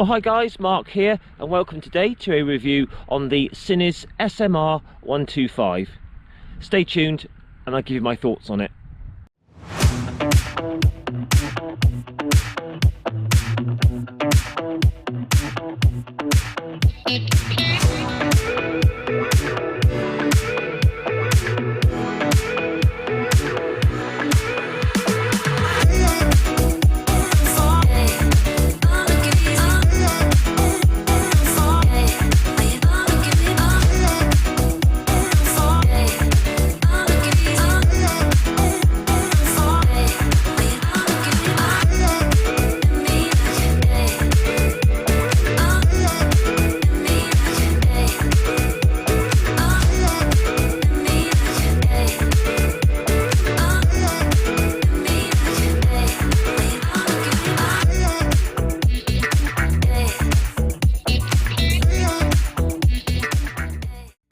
Well, hi guys, Mark here and welcome today to a review on the Sinnis SMR 125. Stay tuned and I'll give you my thoughts on it.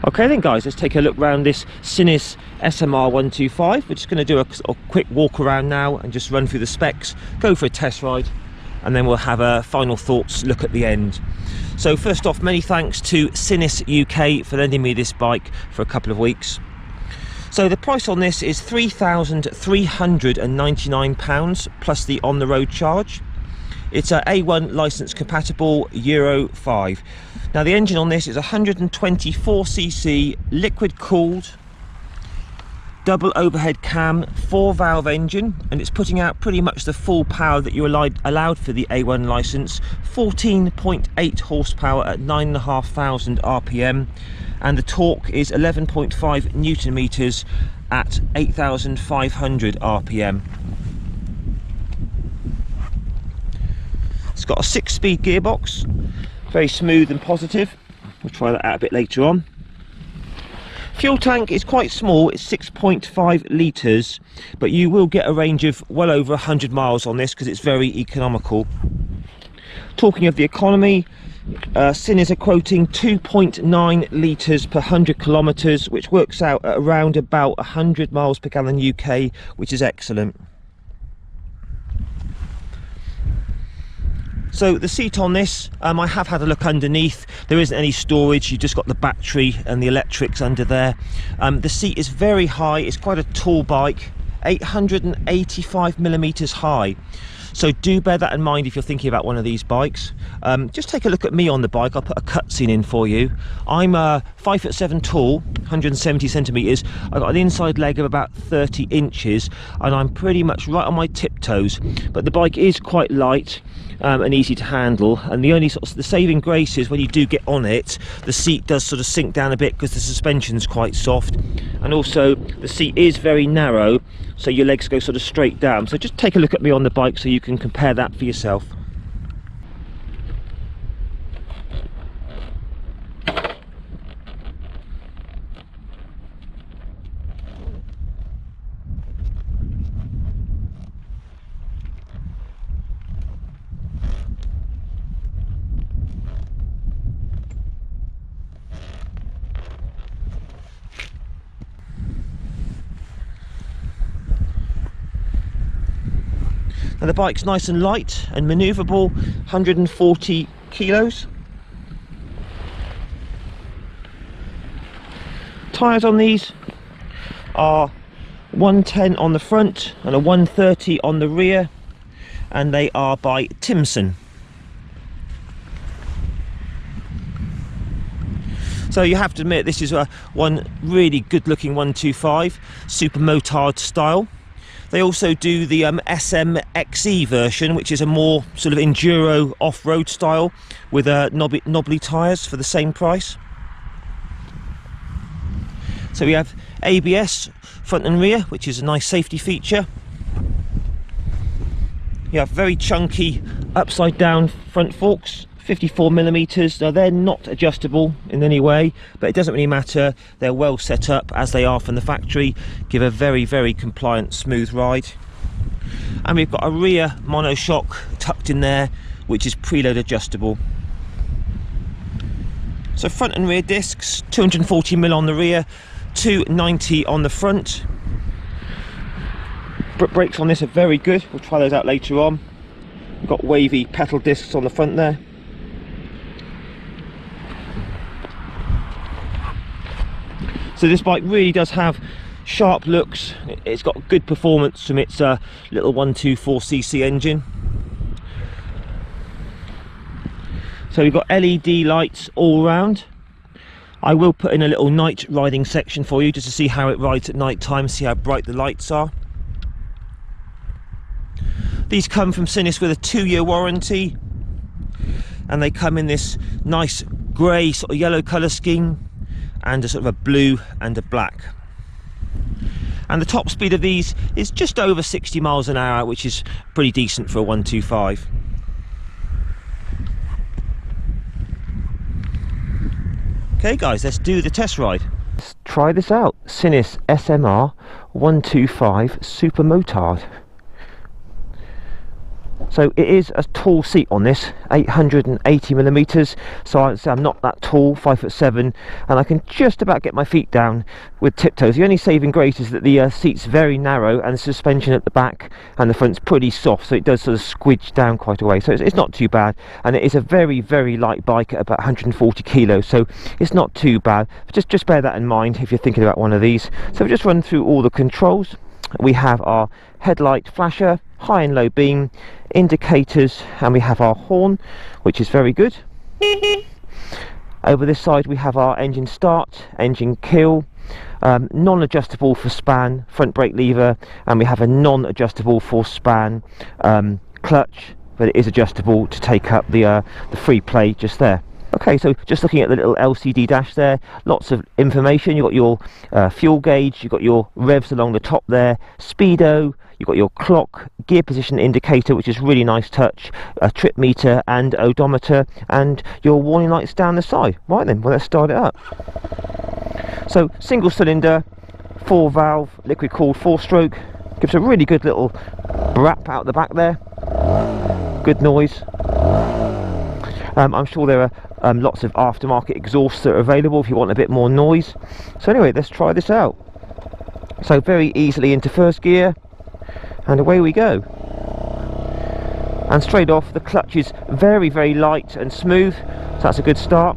Okay then guys, let's take a look around this Sinnis SMR 125. We're just going to do a quick walk around now and just run through the specs, go for a test ride, and then we'll have a final thoughts look at the end. So first off, many thanks to Sinnis UK for lending me this bike for a couple of weeks. So the price on this is £3,399 plus the on the road charge. It's a A1 licence compatible Euro 5. Now the engine on this is 124cc liquid cooled double overhead cam 4-valve engine, and it's putting out pretty much the full power that you're allowed for the A1 licence, 14.8 horsepower at 9,500 RPM, and the torque is 11.5 Newton meters at 8,500 RPM. It's got a 6-speed gearbox, very smooth and positive. We'll try that out a bit later on. Fuel tank is quite small, it's 6.5 litres, but you will get a range of well over 100 miles on this because it's very economical. Talking of the economy, Sinnis are quoting 2.9 litres per 100 kilometres, which works out at around about 100 miles per gallon UK, which is excellent. So the seat on this, I have had a look underneath. There isn't any storage, you just got the battery and the electrics under there. The seat is very high, it's quite a tall bike, 885mm high. So do bear that in mind if you're thinking about one of these bikes. Just take a look at me on the bike. I'll put a cutscene in for you. I'm 5'7" tall, 170 centimetres. I've got an inside leg of about 30 inches and I'm pretty much right on my tiptoes. But the bike is quite light and easy to handle, and the only sort of the saving grace is when you do get on it, the seat does sort of sink down a bit because the suspension's quite soft, and also the seat is very narrow, so your legs go sort of straight down. So just take a look at me on the bike so you can compare that for yourself. Now the bike's nice and light and manoeuvrable, 140 kilos. Tyres on these are 110 on the front and a 130 on the rear, and they are by Timson. So you have to admit this is one really good looking 125, super motard style. They also do the SMXE version, which is a more sort of enduro off-road style with knobbly tyres for the same price. So we have ABS front and rear, which is a nice safety feature. You have very chunky upside down front forks, 54mm. Now they're not adjustable in any way, but it doesn't really matter, they're well set up as they are from the factory, give a very compliant smooth ride. And we've got a rear monoshock tucked in there, which is preload adjustable. So front and rear discs, 240mm on the rear, 290 on the front. Brakes on this are very good, we'll try those out later on. We've got wavy pedal discs on the front there. So this bike really does have sharp looks. It's got good performance from its little 124cc engine. So we've got LED lights all round. I will put in a little night riding section for you just to see how it rides at night time, see how bright the lights are. These come from Sinnis with a 2-year warranty, and they come in this nice grey sort of yellow colour scheme and a sort of a blue and a black. And the top speed of these is just over 60 miles an hour, which is pretty decent for a 125. Okay guys, let's do the test ride. Let's try this out. Sinnis SMR 125 Super Motard. So it is a tall seat on this, 880mm, so I'd say I'm not that tall, 5'7", and I can just about get my feet down with tiptoes. The only saving grace is that the seat's very narrow and the suspension at the back and the front's pretty soft, so it does sort of squidge down quite a way, so it's not too bad. And it is a very, very light bike at about 140 kilos, so it's not too bad. Just bear that in mind if you're thinking about one of these. So we'll just run through all the controls. We have our headlight flasher, high and low beam, indicators, and we have our horn, which is very good. Over this side we have our engine start, engine kill, non-adjustable for span, front brake lever, and we have a non-adjustable for span clutch, but it is adjustable to take up the free play just there. Okay, so just looking at the little LCD dash there, lots of information. You've got your fuel gauge, you've got your revs along the top there, speedo, you've got your clock, gear position indicator, which is really nice touch, a trip meter and odometer, and your warning lights down the side. Right then, well, let's start it up. So single cylinder, 4-valve, liquid cooled 4-stroke, gives a really good little brap out the back there, good noise. I'm sure there are lots of aftermarket exhausts that are available if you want a bit more noise. So anyway, let's try this out. So very easily into first gear, and away we go. And straight off, the clutch is very, very light and smooth, so that's a good start.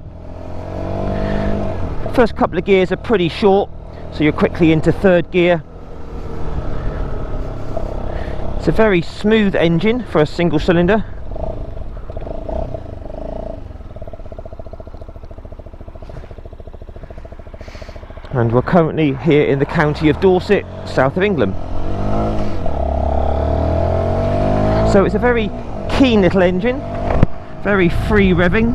First couple of gears are pretty short, so you're quickly into third gear. It's a very smooth engine for a single cylinder. And we're currently here in the county of Dorset, south of England. So it's a very keen little engine, very free revving.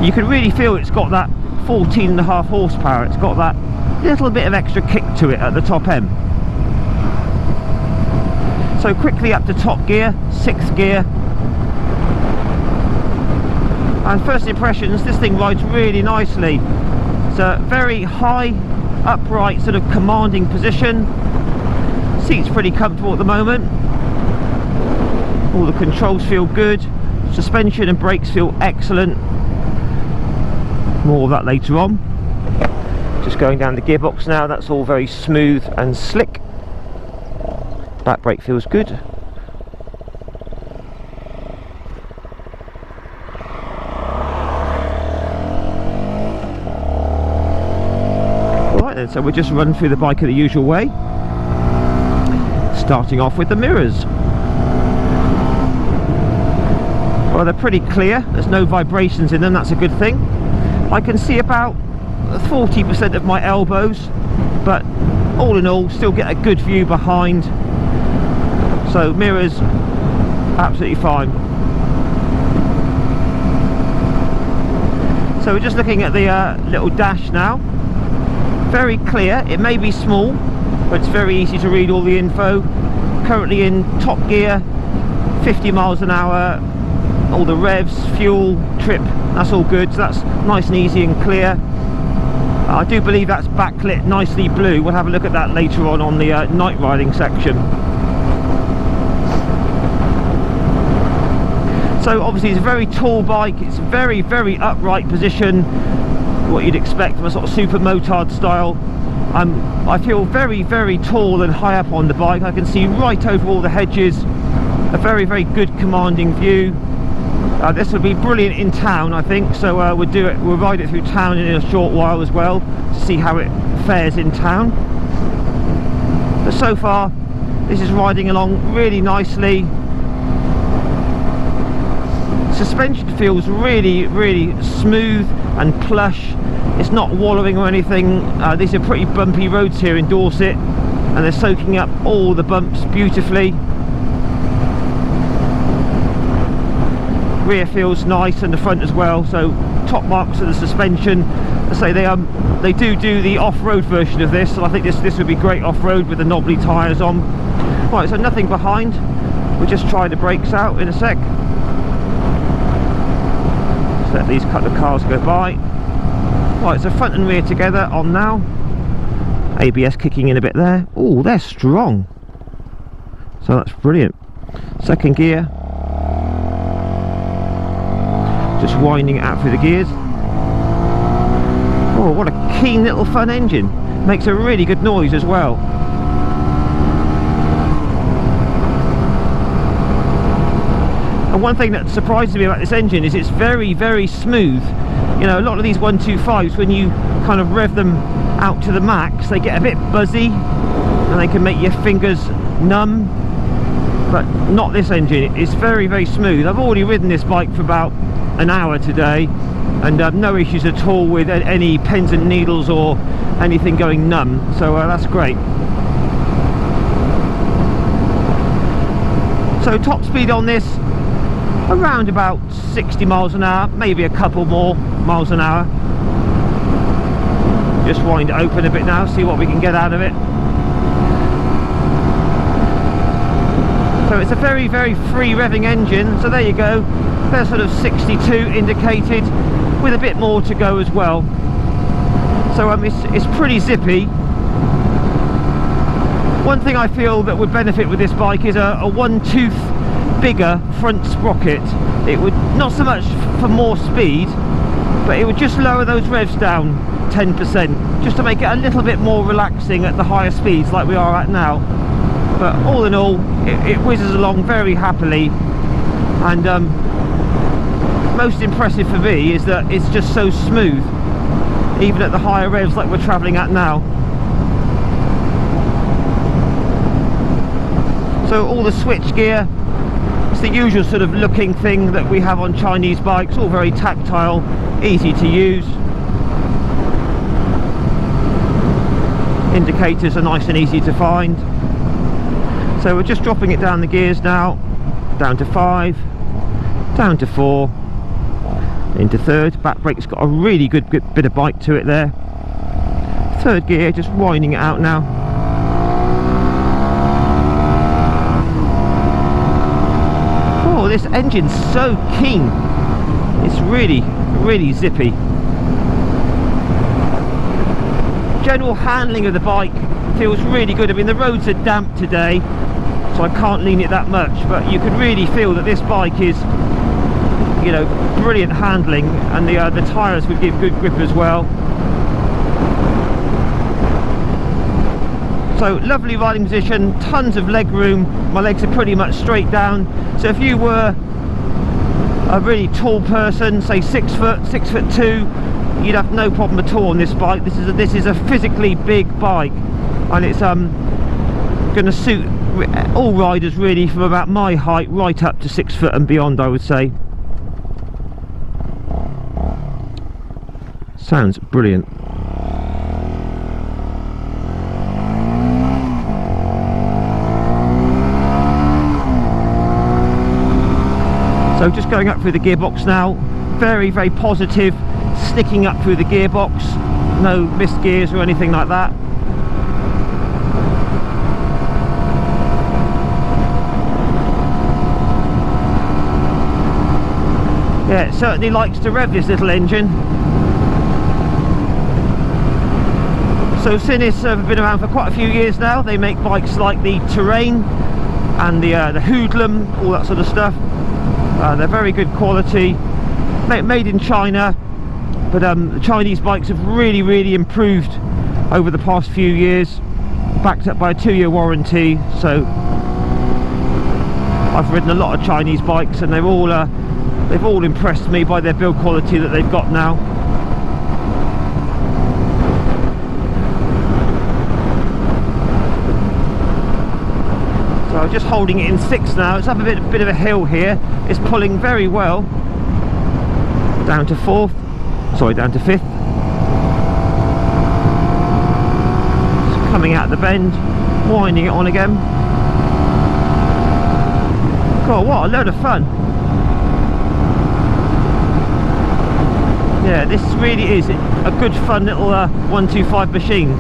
You can really feel it's got that 14.5 horsepower. It's got that little bit of extra kick to it at the top end. So quickly up to top gear, 6th gear. And first impressions, this thing rides really nicely. It's a very high, upright, sort of commanding position. Seat's pretty comfortable at the moment. All the controls feel good. Suspension and brakes feel excellent. More of that later on. Just going down the gearbox now, that's all very smooth and slick. Back brake feels good. So we'll just run through the bike in the usual way, starting off with the mirrors. Well, they're pretty clear, there's no vibrations in them, that's a good thing. I can see about 40% of my elbows, but all in all still get a good view behind, so mirrors absolutely fine. So we're just looking at the little dash now. Very clear, it may be small, but it's very easy to read all the info. Currently in top gear, 50 miles an hour, all the revs, fuel, trip, that's all good, so that's nice and easy and clear. I do believe that's backlit nicely blue. We'll have a look at that later on the night riding section. So obviously it's a very tall bike, it's very, very upright position, what you'd expect from a sort of super motard style. I feel very, very tall and high up on the bike. I can see right over all the hedges, a very, very good commanding view. This would be brilliant in town, I think, so we'll ride it through town in a short while as well to see how it fares in town. But so far this is riding along really nicely. Suspension feels really smooth and plush. It's not wallowing or anything. These are pretty bumpy roads here in Dorset, and they're soaking up all the bumps beautifully. Rear feels nice, and the front as well. So top marks of the suspension. I say they do the off-road version of this, and I think this would be great off-road with the knobbly tyres on. Right, so nothing behind. We'll just try the brakes out in a sec. Just let these couple of cars go by. Right, so front and rear together on now. ABS kicking in a bit there. Oh, they're strong. So that's brilliant. Second gear. Just winding it out through the gears. Oh, what a keen little fun engine. Makes a really good noise as well. And one thing that surprises me about this engine is it's very smooth. You know, a lot of these 125s, when you kind of rev them out to the max, they get a bit buzzy and they can make your fingers numb. But not this engine. It's very smooth. I've already ridden this bike for about an hour today, and no issues at all with any pins and needles or anything going numb, so that's great. So top speed on this around about 60 miles an hour, maybe a couple more miles an hour. Just wind it open a bit now, see what we can get out of it. So it's a very free revving engine, so there you go. There's sort of 62 indicated, with a bit more to go as well. So it's pretty zippy. One thing I feel that would benefit with this bike is a one-tooth bigger front sprocket. It would, not so much for more speed, but it would just lower those revs down 10%, just to make it a little bit more relaxing at the higher speeds like we are at now. But all in all, it whizzes along very happily, and most impressive for me is that it's just so smooth, even at the higher revs like we're travelling at now. So all the switch gear, it's the usual sort of looking thing that we have on Chinese bikes, all very tactile, easy to use. Indicators are nice and easy to find. So we're just dropping it down the gears now, down to 5, down to 4, into third. Back brake's got a really good bit of bite to it there. Third gear, just winding it out now. Oh, this engine's so keen. It's really zippy. General handling of the bike feels really good. I mean, the roads are damp today, so I can't lean it that much, but you can really feel that this bike is, you know, brilliant handling, and the tyres would give good grip as well. So lovely riding position, tons of leg room. My legs are pretty much straight down, so if you were a really tall person, say 6 foot, 6'2", you'd have no problem at all on this bike. This is a physically big bike, and it's going to suit all riders really, from about my height right up to 6 foot and beyond, I would say. Sounds brilliant. So just going up through the gearbox now, very positive, sticking up through the gearbox, no missed gears or anything like that. Yeah, it certainly likes to rev, this little engine. So Sinnis have been around for quite a few years now. They make bikes like the Terrain and the Hoodlum, all that sort of stuff. They're very good quality, made in China, but the Chinese bikes have really improved over the past few years, backed up by a 2-year warranty. So I've ridden a lot of Chinese bikes, and they're all They've all impressed me by their build quality that they've got now. So I'm just holding it in 6 now. It's up a bit of a hill here. It's pulling very well. Down to 4th. Sorry, down to 5th. It's coming out the bend, winding it on again. God, what a load of fun. Yeah, this really is a good fun little 125 machine.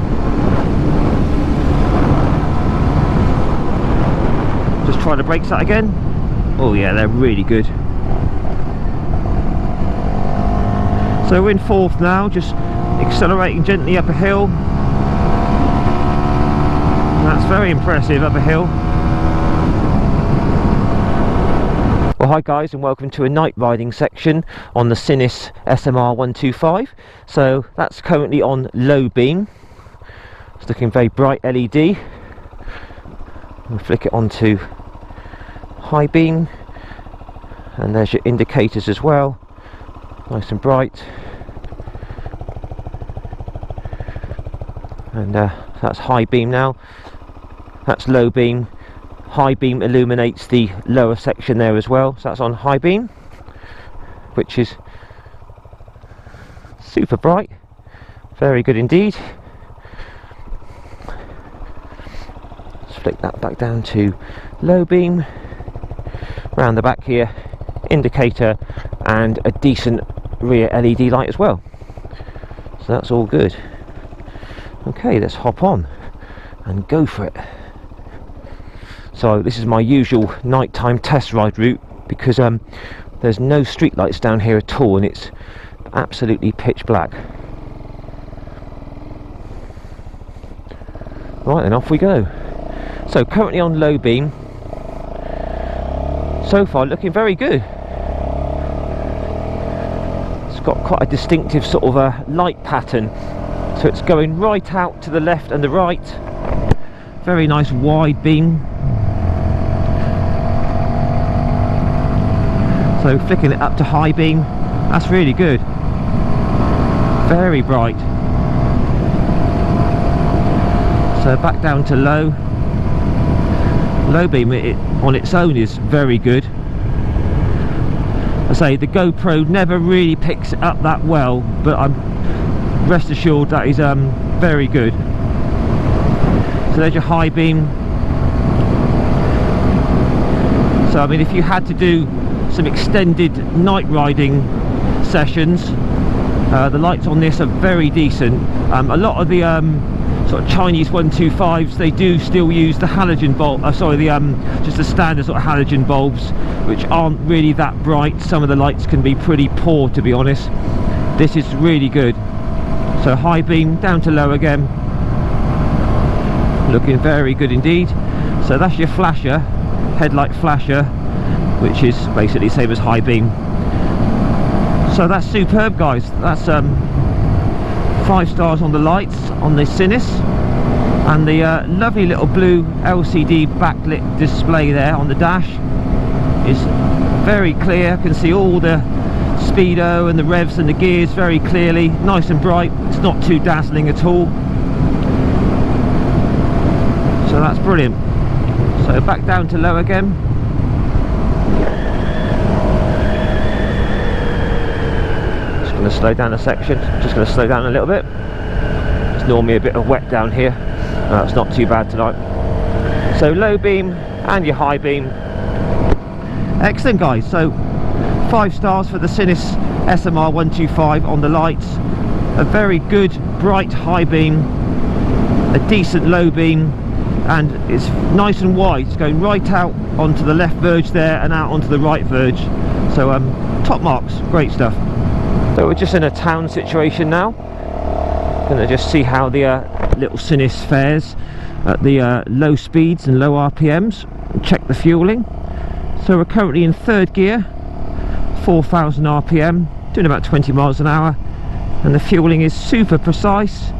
Just try the brakes out again. Oh yeah, they're really good. So we're in 4th now, just accelerating gently up a hill. That's very impressive, up a hill. Well, hi guys, and welcome to a night riding section on the Sinnis SMR 125. So that's currently on low beam. It's looking very bright LED. We'll flick it onto high beam, and there's your indicators as well, nice and bright. And that's high beam now. That's low beam. High beam illuminates the lower section there as well, so that's on high beam, which is super bright, very good indeed. Let's flick that back down to low beam. Round the back here, indicator and a decent rear LED light as well, so that's all good. Okay, let's hop on and go for it. So this is my usual nighttime test ride route, because there's no street lights down here at all and it's absolutely pitch black. Right, then off we go. So currently on low beam. So far looking very good. It's got quite a distinctive sort of a light pattern, so it's going right out to the left and the right. Very nice wide beam. So flicking it up to high beam, that's really good. Very bright. So back down to low. Low beam on its own is very good. I say the GoPro never really picks it up that well, but I'm rest assured that is very good. So there's your high beam. So I mean, if you had to do some extended night riding sessions, the lights on this are very decent. A lot of the sort of Chinese 125s, they do still use the halogen bulb, just the standard sort of halogen bulbs, which aren't really that bright. Some of the lights can be pretty poor, to be honest. This is really good. So high beam down to low again, looking very good indeed. So that's your flasher, headlight flasher, which is basically the same as high beam. So that's superb, guys. That's 5 stars on the lights on the Sinnis, and the lovely little blue LCD backlit display there on the dash is very clear. I can see all the speedo and the revs and the gears very clearly, nice and bright. It's not too dazzling at all, so that's brilliant. So back down to low again. Going to slow down a section, just going to slow down a little bit. It's normally a bit of wet down here. It's not too bad tonight. So low beam and your high beam. Excellent, guys. So 5 stars for the Sinnis SMR 125 on the lights. A very good bright high beam, a decent low beam, and it's nice and wide. It's going right out onto the left verge there and out onto the right verge. So top marks, great stuff. So we're just in a town situation now. Gonna just see how the little Sinnis fares at the low speeds and low RPMs, and check the fueling. So we're currently in 3rd gear, 4,000 RPM, doing about 20 miles an hour, and the fueling is super precise.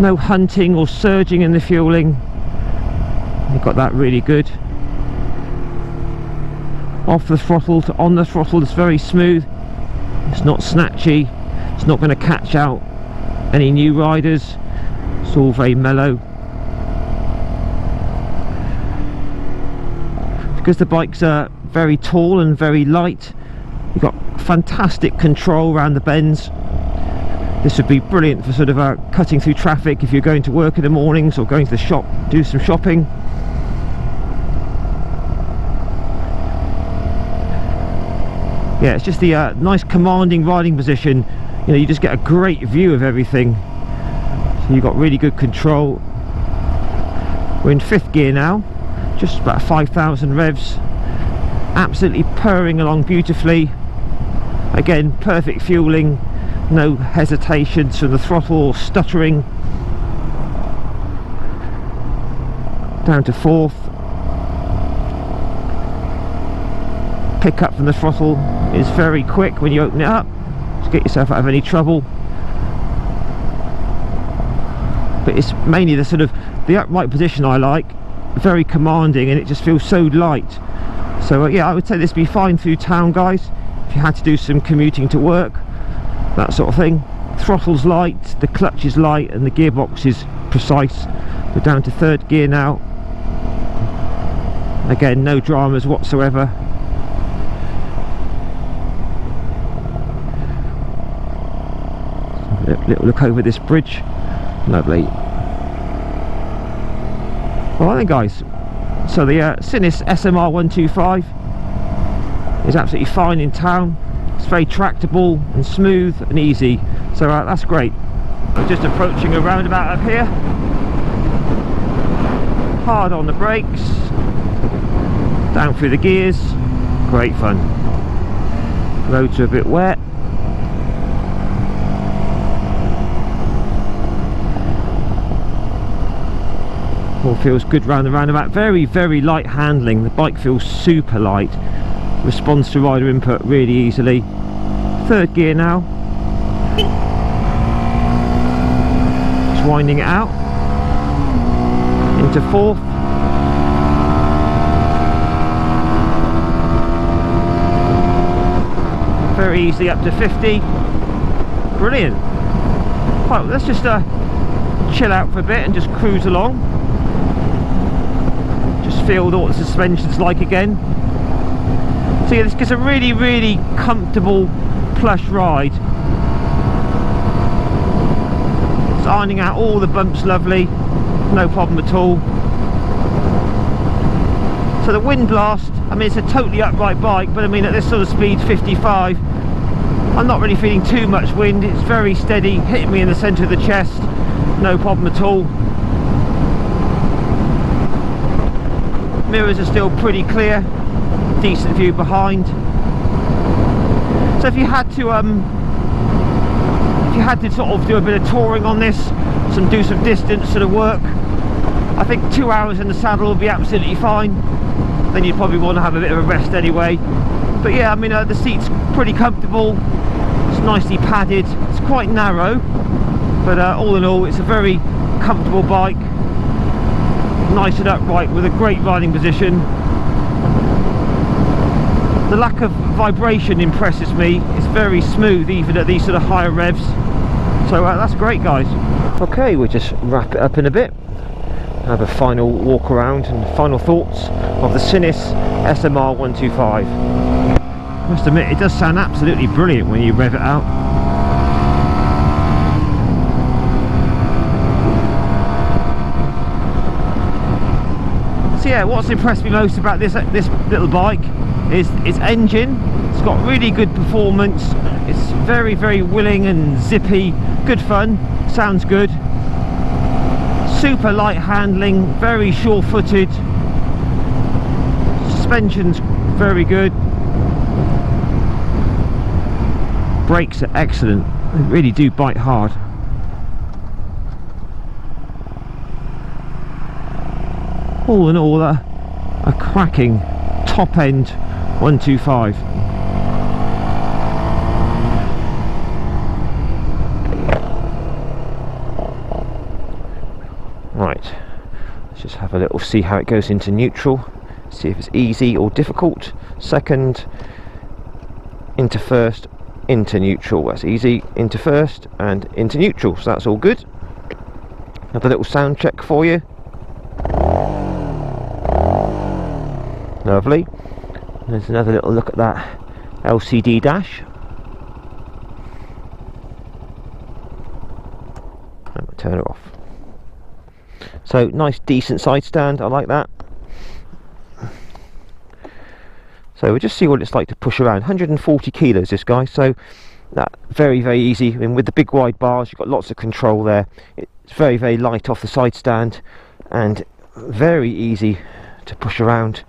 No hunting or surging in the fueling. We've got that really good. off the throttle to on the throttle. It's very smooth, it's not snatchy, it's not going to catch out any new riders. It's all very mellow. Because the bike's very tall and very light, you've got fantastic control around the bends. This would be brilliant for sort of cutting through traffic if you're going to work in the mornings or going to the shop, do some shopping. Yeah, it's just the nice commanding riding position. You know, you just get a great view of everything. So you've got really good control. We're in 5th gear now, just about 5,000 revs. Absolutely purring along beautifully. Again, perfect fueling, no hesitations from the throttle or stuttering. Down to 4th. Pick up from the throttle is very quick when you open it up, to get yourself out of any trouble. But it's mainly the sort of the upright position I like, very commanding, and it just feels so light. So yeah, I would say this would be fine through town, guys, if you had to do some commuting to work, that sort of thing. Throttle's light, the clutch is light, and the gearbox is precise. We're down to 3rd gear now. Again, no dramas whatsoever. Little look over this bridge. Lovely. Alright then, guys, so the Sinnis SMR 125 is absolutely fine in town. It's very tractable and smooth and easy, so that's great. I'm just approaching a roundabout up here. Hard on the brakes, down through the gears, great fun. Roads are a bit wet. All feels good round the roundabout. Very, very light handling. The bike feels super light. Responds to rider input really easily. 3rd gear now. Just winding it out. Into 4th. Very easily up to 50. Brilliant. Right, let's just chill out for a bit and just cruise along. Just feel what the suspension's like again. So yeah, this gets a really, really comfortable plush ride. It's ironing out all the bumps lovely, no problem at all. So the wind blast, I mean, it's a totally upright bike, but I mean at this sort of speed, 55, I'm not really feeling too much wind. It's very steady, hitting me in the centre of the chest, no problem at all. Mirrors are still pretty clear, decent view behind. So if you had to sort of do a bit of touring on this, do some distance sort of work, I think 2 hours in the saddle would be absolutely fine. Then you'd probably want to have a bit of a rest anyway. But yeah, I mean the seat's pretty comfortable, it's nicely padded, it's quite narrow, but all in all it's a very comfortable bike. Nice and upright with a great riding position. The lack of vibration impresses me. It's very smooth even at these sort of higher revs. So that's great, guys. Okay, we'll just wrap it up in a bit. Have a final walk around and final thoughts of the Sinnis SMR 125. I must admit, it does sound absolutely brilliant when you rev it out. So yeah, what's impressed me most about this little bike is its engine. It's got really good performance. It's very, very willing and zippy. Good fun. Sounds good. Super light handling. Very sure-footed. Suspension's very good. Brakes are excellent. They really do bite hard. All in all, a cracking top-end 125. Right, let's just have a little see how it goes into neutral. See if it's easy or difficult. Second, into first, into neutral. That's easy. Into first and into neutral. So that's all good. Another little sound check for you. Lovely. There's another little look at that LCD dash. And we'll turn it off. So nice decent side stand, I like that. So we'll just see what it's like to push around. 140 kilos this guy, so that very easy. I mean, with the big wide bars, you've got lots of control there. It's very light off the side stand and very easy to push around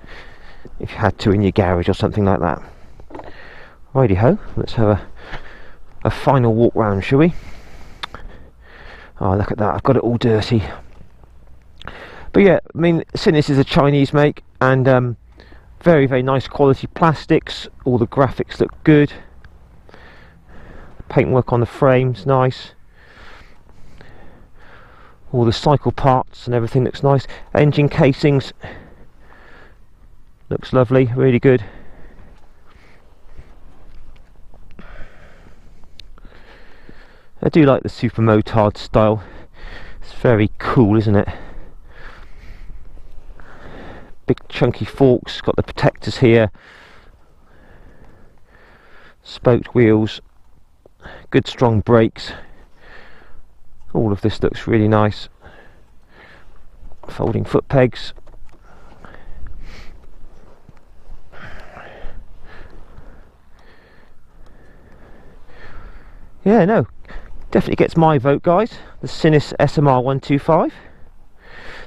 if you had to in your garage or something like that. Righty ho, let's have a final walk round, shall we? Oh, look at that, I've got it all dirty. But yeah, I mean, Sinnis is a Chinese make, and very nice quality plastics. All the graphics look good. Paintwork on the frame's nice. All the cycle parts and everything looks nice. Engine casings looks lovely, really good. I do like the super motard style. It's very cool, isn't it? Big chunky forks, got the protectors here. Spoked wheels, good strong brakes. All of this looks really nice. Folding foot pegs. Yeah, no, definitely gets my vote, guys. The Sinnis SMR 125.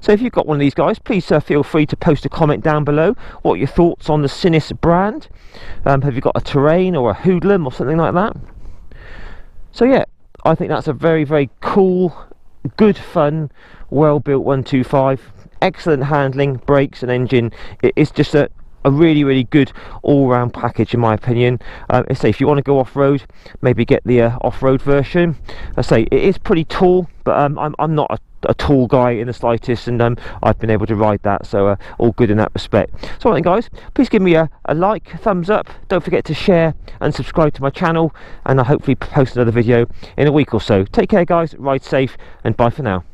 So if you've got one of these guys, please feel free to post a comment down below. What are your thoughts on the Sinnis brand? Have you got a Terrain or a Hoodlum or something like that? So yeah, I think that's a very cool, good fun, well built 125. Excellent handling, brakes and engine. It's just a really good all-round package in my opinion. I say if you want to go off-road, maybe get the off-road version. I say it is pretty tall, but I'm not a tall guy in the slightest, and I've been able to ride that, so all good in that respect. So right then, guys, please give me a like, thumbs up, don't forget to share and subscribe to my channel, and I'll hopefully post another video in a week or so. Take care guys, ride safe, and bye for now.